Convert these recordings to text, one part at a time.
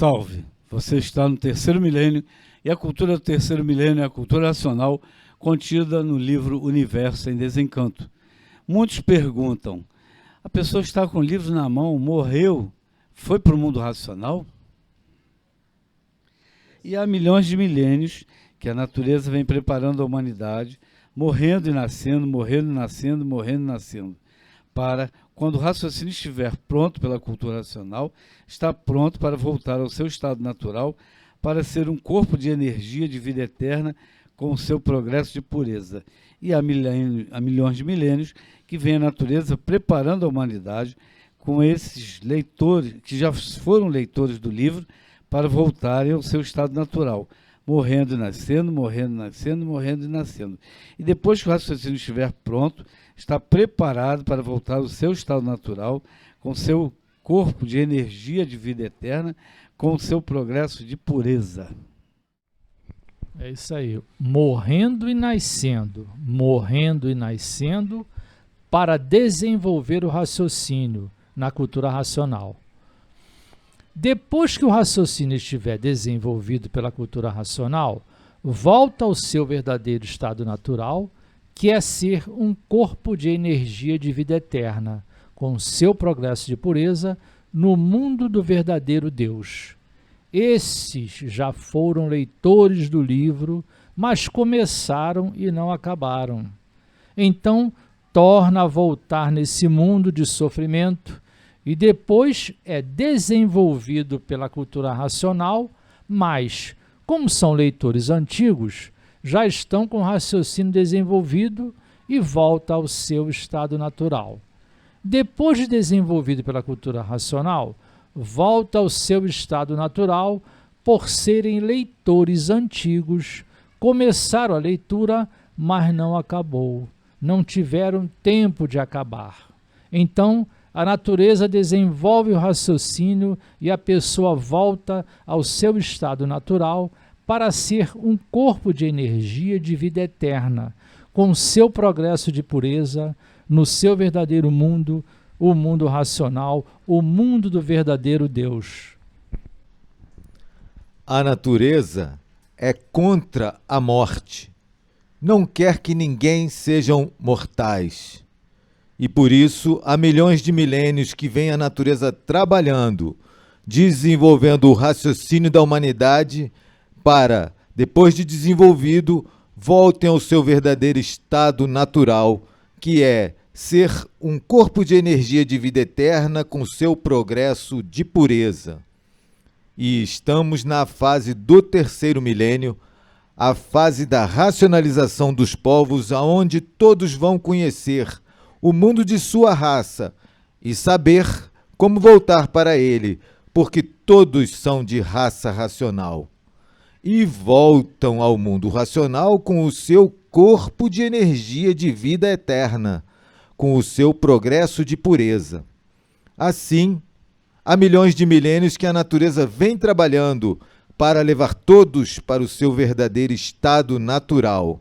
Salve! Você está no terceiro milênio e a cultura do terceiro milênio é a cultura racional contida no livro Universo em Desencanto. Muitos perguntam, a pessoa está com o livro na mão, morreu, foi para o mundo racional? E há milhões de milênios que a natureza vem preparando a humanidade, morrendo e nascendo, morrendo e nascendo, morrendo e nascendo, para, quando o raciocínio estiver pronto pela cultura racional, está pronto para voltar ao seu estado natural, para ser um corpo de energia de vida eterna com o seu progresso de pureza. E há milhões de milênios que vem a natureza preparando a humanidade com esses leitores, que já foram leitores do livro, para voltarem ao seu estado natural, morrendo e nascendo, morrendo e nascendo, morrendo e nascendo. E depois que o raciocínio estiver pronto, está preparado para voltar ao seu estado natural, com seu corpo de energia de vida eterna, com o seu progresso de pureza. É isso aí, morrendo e nascendo para desenvolver o raciocínio na cultura racional. Depois que o raciocínio estiver desenvolvido pela cultura racional, volta ao seu verdadeiro estado natural, que é ser um corpo de energia de vida eterna, com seu progresso de pureza no mundo do verdadeiro Deus. Esses já foram leitores do livro, mas começaram e não acabaram. Então, torna a voltar nesse mundo de sofrimento e depois é desenvolvido pela cultura racional, mas, como são leitores antigos, já estão com o raciocínio desenvolvido e volta ao seu estado natural. Depois de desenvolvido pela cultura racional, volta ao seu estado natural por serem leitores antigos, começaram a leitura, mas não acabou, não tiveram tempo de acabar. Então, a natureza desenvolve o raciocínio e a pessoa volta ao seu estado natural para ser um corpo de energia de vida eterna, com seu progresso de pureza no seu verdadeiro mundo, o mundo racional, o mundo do verdadeiro Deus. A natureza é contra a morte. Não quer que ninguém sejam mortais. E por isso, há milhões de milênios que vem a natureza trabalhando, desenvolvendo o raciocínio da humanidade para, depois de desenvolvido, voltem ao seu verdadeiro estado natural, que é ser um corpo de energia de vida eterna com seu progresso de pureza. E estamos na fase do terceiro milênio, a fase da racionalização dos povos, aonde todos vão conhecer o mundo de sua raça e saber como voltar para ele, porque todos são de raça racional. E voltam ao mundo racional com o seu corpo de energia de vida eterna, com o seu progresso de pureza. Assim, há milhões de milênios que a natureza vem trabalhando para levar todos para o seu verdadeiro estado natural.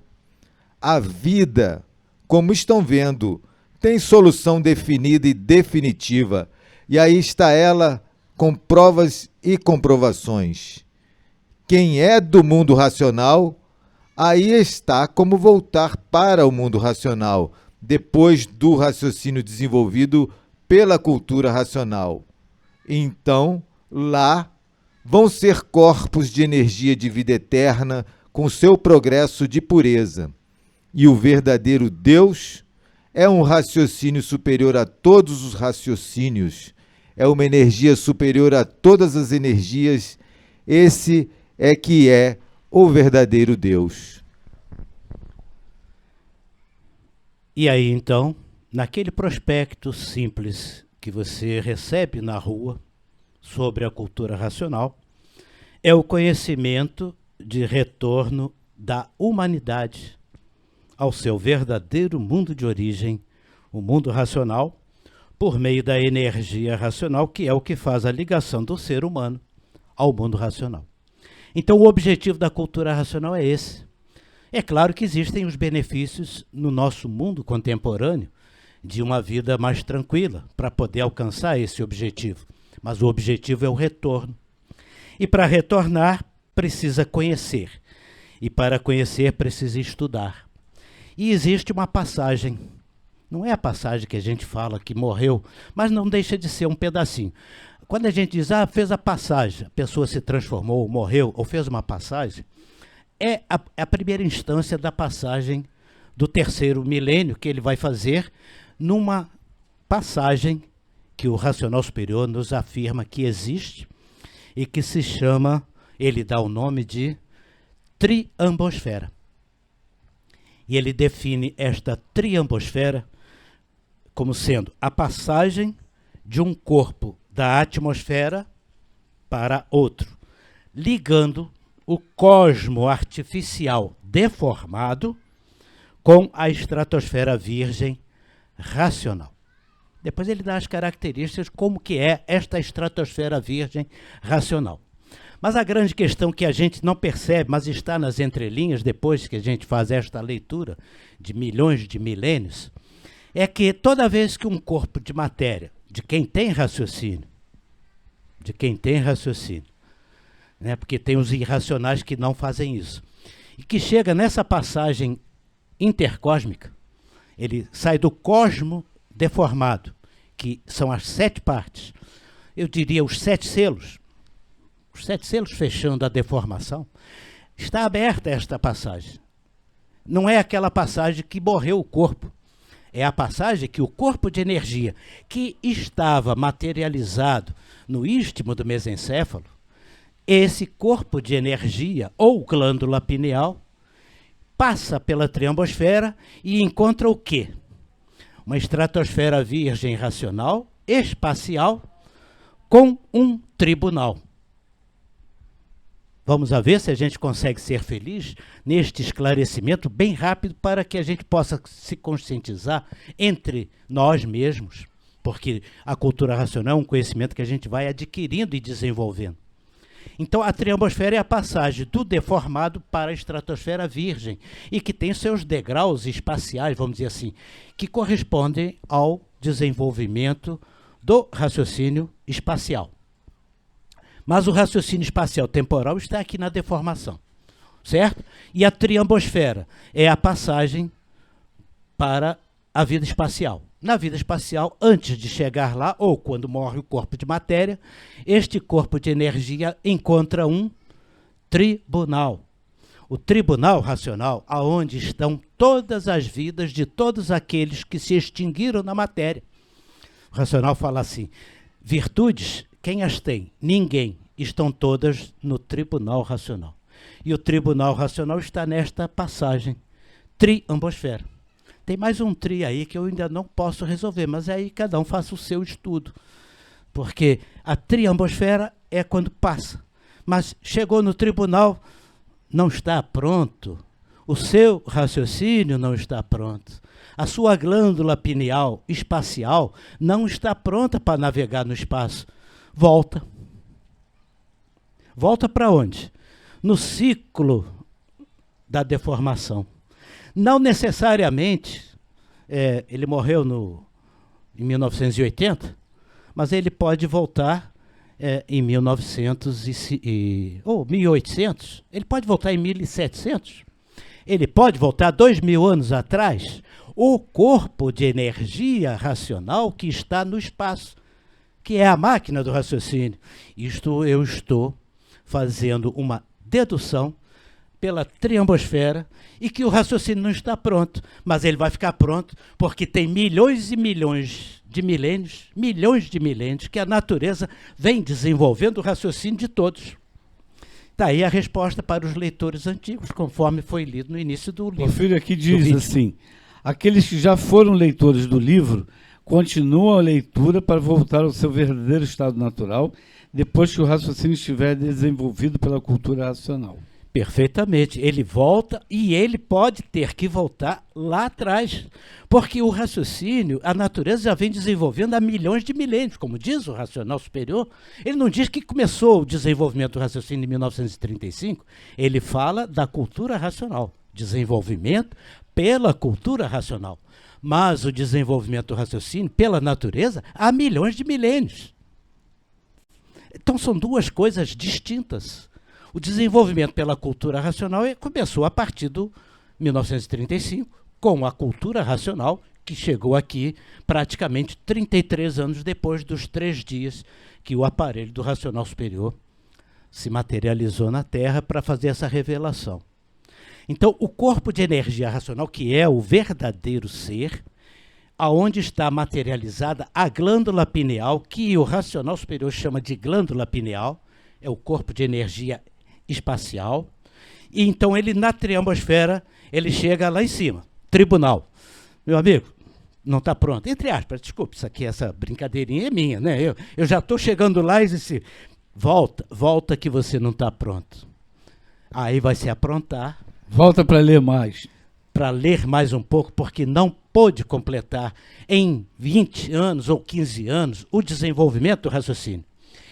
A vida, como estão vendo, tem solução definida e definitiva, e aí está ela com provas e comprovações. Quem é do mundo racional, aí está como voltar para o mundo racional, depois do raciocínio desenvolvido pela cultura racional. Então, lá vão ser corpos de energia de vida eterna com seu progresso de pureza. E o verdadeiro Deus é um raciocínio superior a todos os raciocínios, é uma energia superior a todas as energias. Esse é que é o verdadeiro Deus. E aí, então, naquele prospecto simples que você recebe na rua sobre a cultura racional, é o conhecimento de retorno da humanidade ao seu verdadeiro mundo de origem, o mundo racional, por meio da energia racional, que é o que faz a ligação do ser humano ao mundo racional. Então, o objetivo da cultura racional é esse. É claro que existem os benefícios no nosso mundo contemporâneo de uma vida mais tranquila para poder alcançar esse objetivo, mas o objetivo é o retorno. E para retornar, precisa conhecer. E para conhecer, precisa estudar. E existe uma passagem. Não é a passagem que a gente fala que morreu, mas não deixa de ser um pedacinho. Quando a gente diz, fez a passagem, a pessoa se transformou, morreu, ou fez uma passagem, é a primeira instância da passagem do terceiro milênio que ele vai fazer numa passagem que o racional superior nos afirma que existe e que se chama, ele dá o nome de triambosfera. E ele define esta triambosfera como sendo a passagem de um corpo da atmosfera para outro, ligando o cosmo artificial deformado com a estratosfera virgem racional. Depois ele dá as características como que é esta estratosfera virgem racional. Mas a grande questão que a gente não percebe, mas está nas entrelinhas depois que a gente faz esta leitura de milhões de milênios, é que toda vez que um corpo de matéria, de quem tem raciocínio, né, porque tem os irracionais que não fazem isso, e que chega nessa passagem intercósmica, ele sai do cosmo deformado, que são as 7 partes, eu diria os 7 selos fechando a deformação, está aberta esta passagem. Não é aquela passagem que morreu o corpo, é a passagem que o corpo de energia que estava materializado no istmo do mesencéfalo, esse corpo de energia, ou glândula pineal, passa pela triambosfera e encontra o quê? Uma estratosfera virgem racional, espacial, com um tribunal. Vamos a ver se a gente consegue ser feliz neste esclarecimento bem rápido para que a gente possa se conscientizar entre nós mesmos, porque a cultura racional é um conhecimento que a gente vai adquirindo e desenvolvendo. Então, a triambosfera é a passagem do deformado para a estratosfera virgem e que tem seus degraus espaciais, vamos dizer assim, que correspondem ao desenvolvimento do raciocínio espacial. Mas o raciocínio espacial temporal está aqui na deformação, certo? E a triambosfera é a passagem para a vida espacial. Na vida espacial, antes de chegar lá, ou quando morre o corpo de matéria, este corpo de energia encontra um tribunal. O tribunal racional, aonde estão todas as vidas de todos aqueles que se extinguiram na matéria. O racional fala assim, virtudes, quem as tem? Ninguém. Estão todas no tribunal racional. E o tribunal racional está nesta passagem, triambosfera. Tem mais um tri aí que eu ainda não posso resolver, mas aí cada um faça o seu estudo. Porque a triambosfera é quando passa. Mas chegou no tribunal, não está pronto. O seu raciocínio não está pronto. A sua glândula pineal espacial não está pronta para navegar no espaço. Volta. Volta para onde? No ciclo da deformação. Não necessariamente, ele morreu em 1980, mas ele pode voltar em 1900 ou 1800, ele pode voltar em 1700, ele pode voltar 2000 anos atrás. O corpo de energia racional que está no espaço, que é a máquina do raciocínio. Isto eu estou fazendo uma dedução pela triambosfera e que o raciocínio não está pronto, mas ele vai ficar pronto porque tem milhões e milhões de milênios que a natureza vem desenvolvendo o raciocínio de todos. Está aí a resposta para os leitores antigos, conforme foi lido no início do livro. O filho aqui diz assim, aqueles que já foram leitores do livro continuam a leitura para voltar ao seu verdadeiro estado natural depois que o raciocínio estiver desenvolvido pela cultura racional. Perfeitamente. Ele volta e ele pode ter que voltar lá atrás, porque o raciocínio, a natureza já vem desenvolvendo há milhões de milênios, como diz o racional superior. Ele não diz que começou o desenvolvimento do raciocínio em 1935, ele fala da cultura racional, desenvolvimento pela cultura racional. Mas o desenvolvimento do raciocínio pela natureza há milhões de milênios. Então são duas coisas distintas. O desenvolvimento pela cultura racional começou a partir de 1935, com a cultura racional, que chegou aqui praticamente 33 anos depois dos 3 dias que o aparelho do racional superior se materializou na Terra para fazer essa revelação. Então, o corpo de energia racional, que é o verdadeiro ser, aonde está materializada a glândula pineal, que o racional superior chama de glândula pineal, é o corpo de energia espacial, e então ele, na triambosfera, ele chega lá em cima, tribunal. Meu amigo, não está pronto. Entre aspas, desculpe, isso aqui, essa brincadeirinha é minha, né? Eu já estou chegando lá e disse, volta que você não está pronto. Aí vai se aprontar. Volta para ler mais. Para ler mais um pouco, porque não pôde completar em 20 anos ou 15 anos o desenvolvimento do raciocínio.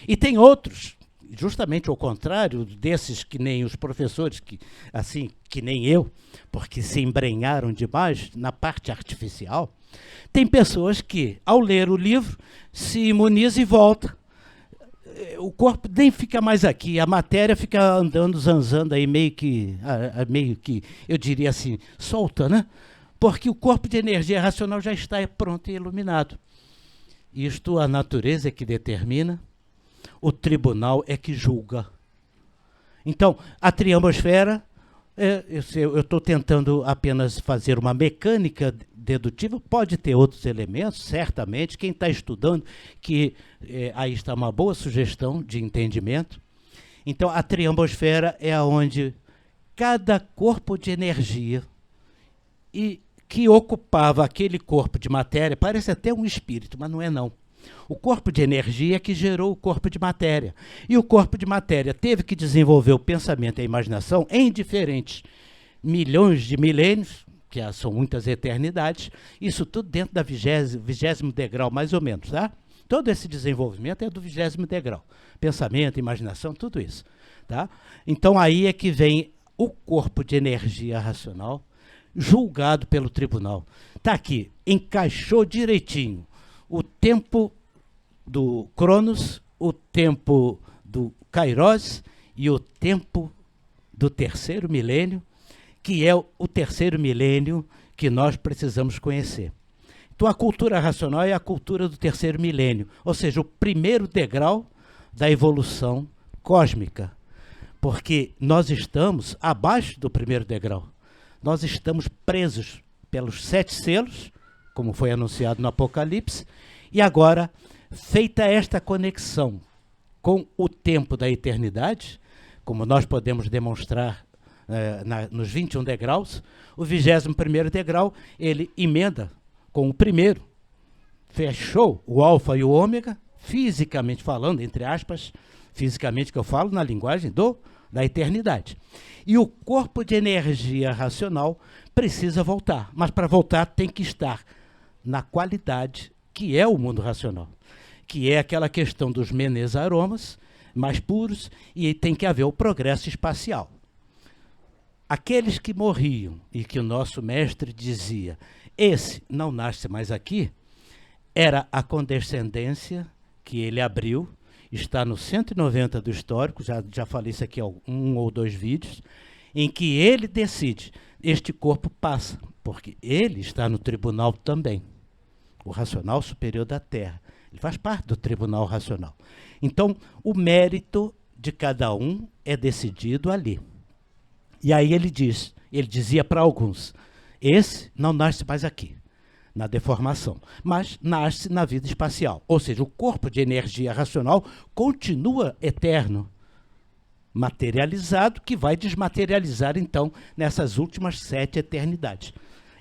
E tem outros, justamente ao contrário desses que nem os professores, que nem eu, porque se embrenharam demais na parte artificial. Tem pessoas que, ao ler o livro, se imuniza e volta. O corpo nem fica mais aqui, a matéria fica andando, zanzando aí, meio que, eu diria assim, solta, né? Porque o corpo de energia racional já está pronto e iluminado. Isto a natureza é que determina, o tribunal é que julga. Então, a triambosfera, eu estou tentando apenas fazer uma mecânica dedutiva, pode ter outros elementos, certamente. Quem está estudando, que aí está uma boa sugestão de entendimento. Então, a triambosfera é onde cada corpo de energia e que ocupava aquele corpo de matéria, parece até um espírito, mas não é não. O corpo de energia é que gerou o corpo de matéria. E o corpo de matéria teve que desenvolver o pensamento e a imaginação em diferentes milhões de milênios, que são muitas eternidades, isso tudo dentro da 20º degrau, mais ou menos, tá? Todo esse desenvolvimento é do 20º degrau. Pensamento, imaginação, tudo isso. Tá? Então aí é que vem o corpo de energia racional, julgado pelo tribunal. Está aqui, encaixou direitinho o tempo do Cronos, o tempo do Kairos e o tempo do 3º milênio, que é o 3º milênio que nós precisamos conhecer. Então a cultura racional é a cultura do 3º milênio, ou seja, o primeiro degrau da evolução cósmica, porque nós estamos abaixo do primeiro degrau. Nós estamos presos pelos 7 selos, como foi anunciado no Apocalipse, e agora, feita esta conexão com o tempo da eternidade, como nós podemos demonstrar nos 21 degraus, o 21º degrau, ele emenda com o primeiro, fechou o alfa e o ômega, fisicamente falando, entre aspas, fisicamente que eu falo na linguagem da eternidade. E o corpo de energia racional precisa voltar, mas para voltar tem que estar na qualidade que é o mundo racional, que é aquela questão dos menesaromas mais puros, e tem que haver o progresso espacial. Aqueles que morriam e que o nosso mestre dizia, esse não nasce mais aqui, era a condescendência que ele abriu, está no 190 do histórico, já falei isso aqui em 1 ou 2 vídeos, em que ele decide, este corpo passa, porque ele está no tribunal também, o racional superior da Terra. Ele faz parte do tribunal racional. Então, o mérito de cada um é decidido ali. E aí ele dizia para alguns, esse não nasce mais aqui, na deformação, mas nasce na vida espacial. Ou seja, o corpo de energia racional continua eterno, materializado, que vai desmaterializar, então, nessas últimas 7 eternidades.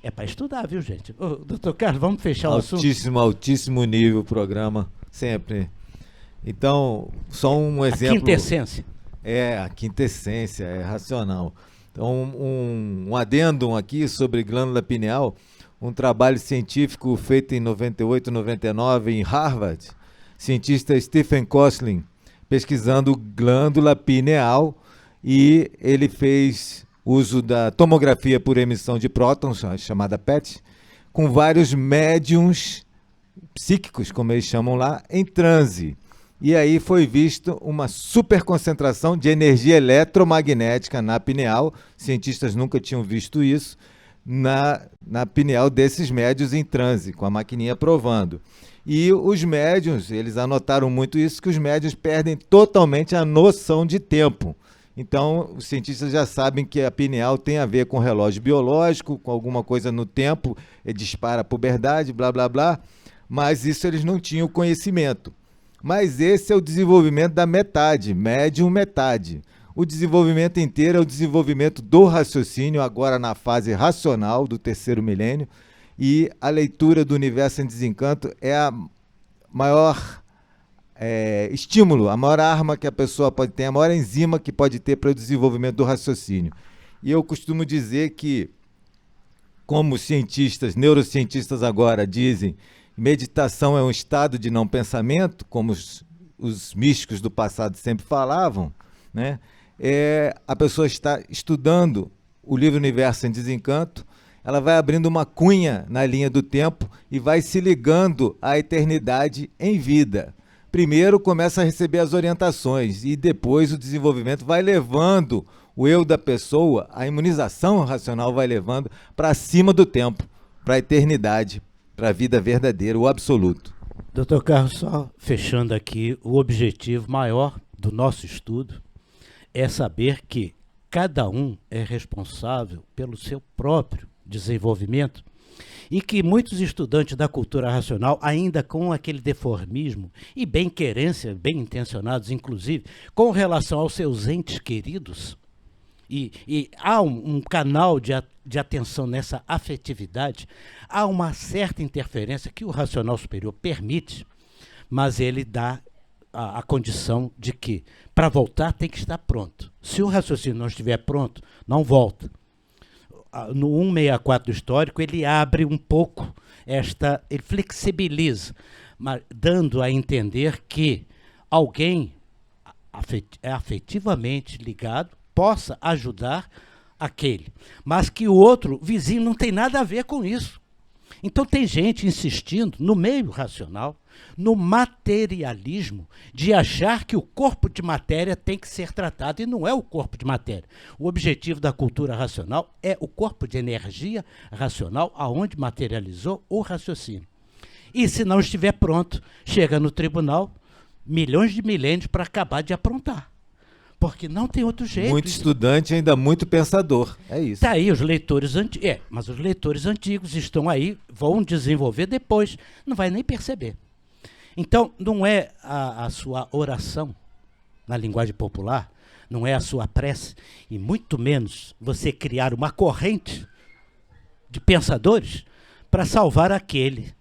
É para estudar, viu, gente? Ô, doutor Carlos, vamos fechar o assunto? Altíssimo nível o programa, sempre. Então, só um exemplo. A quintessência. A quintessência, é racional. Então, um adendum aqui sobre glândula pineal, um trabalho científico feito em 98, 99 em Harvard, cientista Stephen Kosslyn, pesquisando glândula pineal, e ele fez uso da tomografia por emissão de prótons, chamada PET, com vários médiums psíquicos, como eles chamam lá, em transe. e aí foi visto uma superconcentração de energia eletromagnética na pineal. Cientistas nunca tinham visto isso na pineal desses médiuns em transe, com a maquininha provando. E os médiuns, eles anotaram muito isso, que os médiuns perdem totalmente a noção de tempo. Então, os cientistas já sabem que a pineal tem a ver com relógio biológico, com alguma coisa no tempo, dispara a puberdade, blá, blá, blá, mas isso eles não tinham conhecimento. Mas esse é o desenvolvimento da metade, médium metade. O desenvolvimento inteiro é o desenvolvimento do raciocínio, agora na fase racional do terceiro milênio, e a leitura do Universo em Desencanto é a maior estímulo, a maior arma que a pessoa pode ter, a maior enzima que pode ter para o desenvolvimento do raciocínio. E eu costumo dizer que, como cientistas, neurocientistas agora dizem, meditação é um estado de não pensamento, como os místicos do passado sempre falavam, né? A pessoa está estudando o livro Universo em Desencanto, ela vai abrindo uma cunha na linha do tempo e vai se ligando à eternidade em vida. Primeiro começa a receber as orientações e depois o desenvolvimento vai levando o eu da pessoa, a imunização racional vai levando para cima do tempo, para a eternidade, para a vida verdadeira, o absoluto. Dr. Carlos, só fechando aqui, o objetivo maior do nosso estudo é saber que cada um é responsável pelo seu próprio desenvolvimento e que muitos estudantes da cultura racional, ainda com aquele deformismo e bem-querência, bem intencionados inclusive, com relação aos seus entes queridos, e há um canal de atenção nessa afetividade, há uma certa interferência que o racional superior permite, mas ele dá a condição de que, para voltar, tem que estar pronto. Se o raciocínio não estiver pronto, não volta. No 164 do histórico, ele abre um pouco ele flexibiliza, mas dando a entender que alguém afetivamente ligado possa ajudar aquele, mas que o outro vizinho não tem nada a ver com isso. Então tem gente insistindo no meio racional, no materialismo, de achar que o corpo de matéria tem que ser tratado, e não é o corpo de matéria. O objetivo da cultura racional é o corpo de energia racional aonde materializou o raciocínio. E se não estiver pronto, chega no tribunal, milhões de milênios para acabar de aprontar. Porque não tem outro jeito. Muito estudante, ainda muito pensador. É isso. Está aí os leitores antigos. Mas os leitores antigos estão aí, vão desenvolver depois. Não vai nem perceber. Então, não é a sua oração, na linguagem popular, não é a sua prece, e muito menos você criar uma corrente de pensadores para salvar aquele.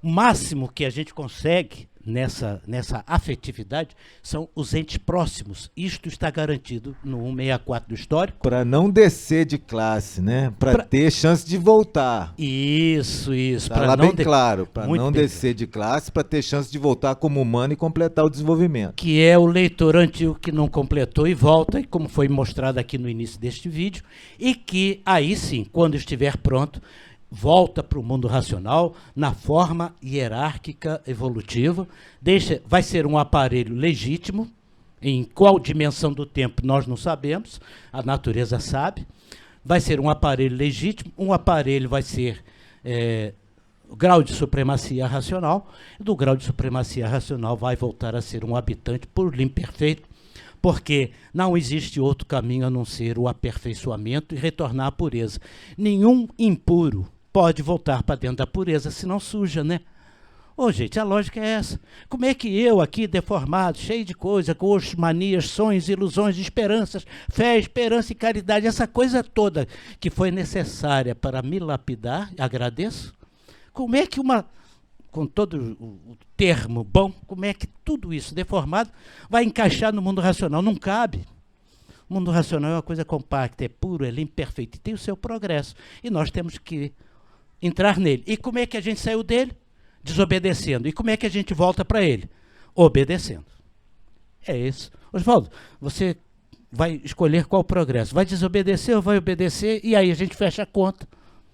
O máximo que a gente consegue nessa afetividade são os entes próximos. Isto está garantido no 164 do histórico. Para não descer de classe, né? Para ter chance de voltar. Isso. Está lá bem claro, para não descer de classe, para ter chance de voltar como humano e completar o desenvolvimento. Que é o leitor antigo que não completou e volta, como foi mostrado aqui no início deste vídeo, e que aí sim, quando estiver pronto, volta para o mundo racional na forma hierárquica evolutiva, vai ser um aparelho legítimo, em qual dimensão do tempo nós não sabemos, a natureza sabe, vai ser um aparelho legítimo, um aparelho vai ser o grau de supremacia racional, e do grau de supremacia racional vai voltar a ser um habitante puro, imperfeito, porque não existe outro caminho a não ser o aperfeiçoamento e retornar à pureza. Nenhum impuro pode voltar para dentro da pureza, senão suja, né? Gente, a lógica é essa. Como é que eu aqui, deformado, cheio de coisa, gostos, manias, sonhos, ilusões, esperanças, fé, esperança e caridade, essa coisa toda que foi necessária para me lapidar, agradeço, como é que com todo o termo bom, como é que tudo isso deformado vai encaixar no mundo racional? Não cabe. O mundo racional é uma coisa compacta, é puro, é limpo, perfeito, e tem o seu progresso. E nós temos que entrar nele. E como é que a gente saiu dele? Desobedecendo. E como é que a gente volta para ele? Obedecendo. É isso. Oswaldo, você vai escolher qual progresso? Vai desobedecer ou vai obedecer? E aí a gente fecha a conta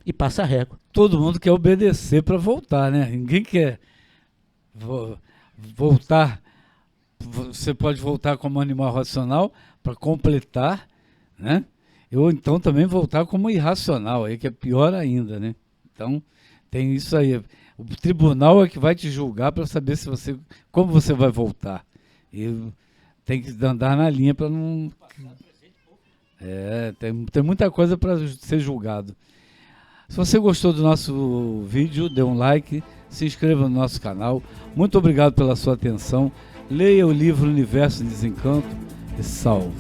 e passa a régua. Todo mundo quer obedecer para voltar, né? Ninguém quer voltar você pode voltar como animal racional para completar, né? Ou então também voltar como irracional, aí que é pior ainda, né? Então, tem isso aí. O tribunal é que vai te julgar para saber como você vai voltar. E tem que andar na linha para não... tem muita coisa para ser julgado. Se você gostou do nosso vídeo, dê um like, se inscreva no nosso canal. Muito obrigado pela sua atenção. Leia o livro Universo em Desencanto e salve!